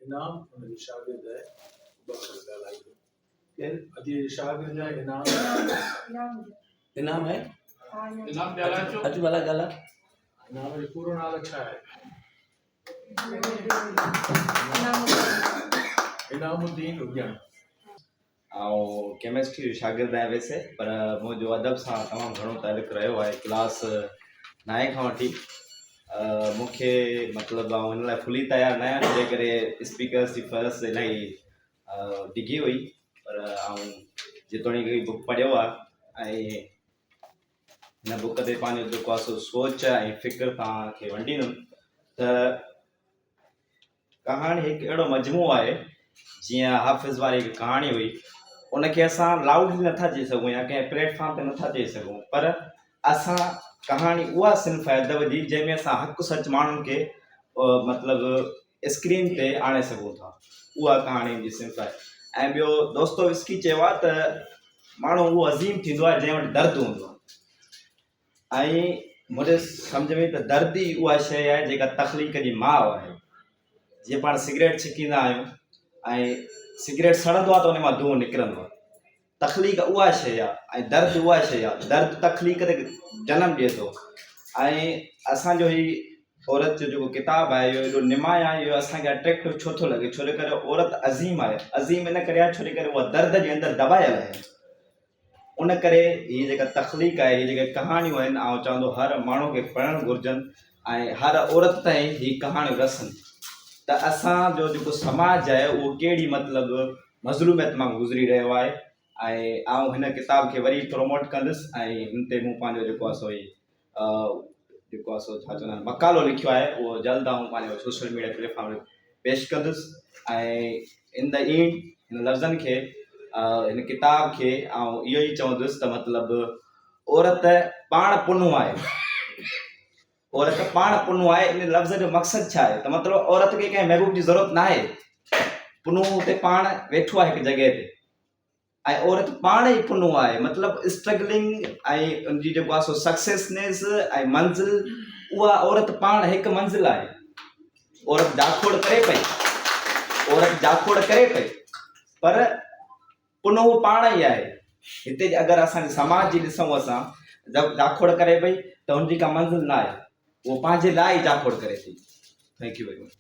इनाम उनजे शागिर्द बकर ॻाल्हाईंदो। केरु अॼु जे शागिर्द जा इनाम इनाम है इनाम ॻाल्हाइजो। अच वाला गाला इनाम जो पूरो नालो छा आहे? इनामुद्दीन उॼण। ऐं केमिस्ट्री जो शागिर्द आहियां वैसे, पर मुंहिंजो अदब सां तमामु घणो तालुक़ु रहियो आहे। क्लास 9 खां वठी मूंखे मतिलबु हिन लाइ फुली तयारु न आहियां, छो करे स्पीकर्स जी फर्स इलाही डिघी हुई, पर जेतोणीकि बुक पढ़ियो आहे ऐं हिन बुक ते पंहिंजो जेको आहे सो सोच ऐं फ़िक्र तव्हांखे वंडींदुमि। त कहाणी हिकु अहिड़ो मजमूओ आहे, जीअं हाफ़िज़ वारी हिकु कहाणी हुई, उनखे असां लाउडली नथा चई सघूं या कंहिं प्लेटफॉर्म ते नथा चई सघूं, पर असां कहाणी उहा सिन्फ़ आहे अदब जी जंहिंमें असां हक़ु सच माण्हुनि खे मतिलबु स्क्रीन ते आणे सघूं था। उहा कहाणी जी सिन्फ़ आहे। ऐं ॿियो दोस्तोयेव्स्की चयो आहे त माण्हू उहो अज़ीम थींदो आहे जंहिं वटि दर्दु हूंदो आहे। ऐं मुंहिंजे सम्झ में त दर्द ई उहा शइ आहे जेका तख़लीक़ जी माउ आहे। जीअं पाण सिगरेट छिकींदा आहियूं ऐं सिगरेट सड़ंदो आहे त उन मां धुओं निकिरंदो आहे। तख़लीक़ उहा शइ आहे ऐं दर्द उहा शइ आहे। दर्द तख़लीक़ ते जनमु ॾिए थो। ऐं असांजो ही औरत जो जेको किताबु आहे इहो एॾो निमाय आहे, इहो असांखे अट्रैक्टिव छो थो लॻे? छो करे औरत अज़ीम आहे। अज़ीम इन करे आहे छो करे उहा दर्द जे अंदरि दॿायल आहे। उन करे हीअ जेका तख़लीक़ आहे, हीअ जेके कहाणियूं आहिनि, आउं चवंदो हर माण्हू खे पढ़णु घुरिजनि ऐं हर औरत ताईं हीअ कहाणियूं रसनि त असांजो जेको समाज आहे उहो कहिड़ी मतिलबु मज़लूमियत मां गुज़री रहियो आहे। ऐं आउं हिन किताब खे वरी प्रमोट कंदुसि ऐं हिन ते मूं पंहिंजो जेको आहे सो जेको आहे सो छा चवंदा आहिनि मक़ालो लिखियो आहे, उहो जल्द आउं पंहिंजो सोशल मीडिया प्लेटफॉर्म ते पेश कंदुसि। ऐं इन द एंड हिन लफ़्ज़नि खे हिन किताब खे आउं इहो ई चवंदुसि त मतिलबु औरत पाण पुनु आहे। औरत पाण पुनु आहे। इन लफ़्ज़ जो मक़सदु छा आहे? त मतिलबु औरत खे कंहिं महबूब जी ज़रूरत न आहे। पुनु हुते पाण वेठो आहे हिकु जॻह ते ऐं औरत पाण ई पुनु आहे। मतिलबु स्ट्रगलिंग ऐं उनजी जेको आहे सो सक्सेसनेस ऐं मंज़िल उहा औरत पाण हिकु मंज़िल आहे। औरत जाखोड़ करे पई, पर पुनु पाण ई आहे। हिते अगरि असांजे समाज जी ॾिसूं असां जाखोड़ करे पई त हुनजी का मंज़िल न आहे, उहो पंहिंजे लाइ ई जाखोड़ करे थी। Thank U very much.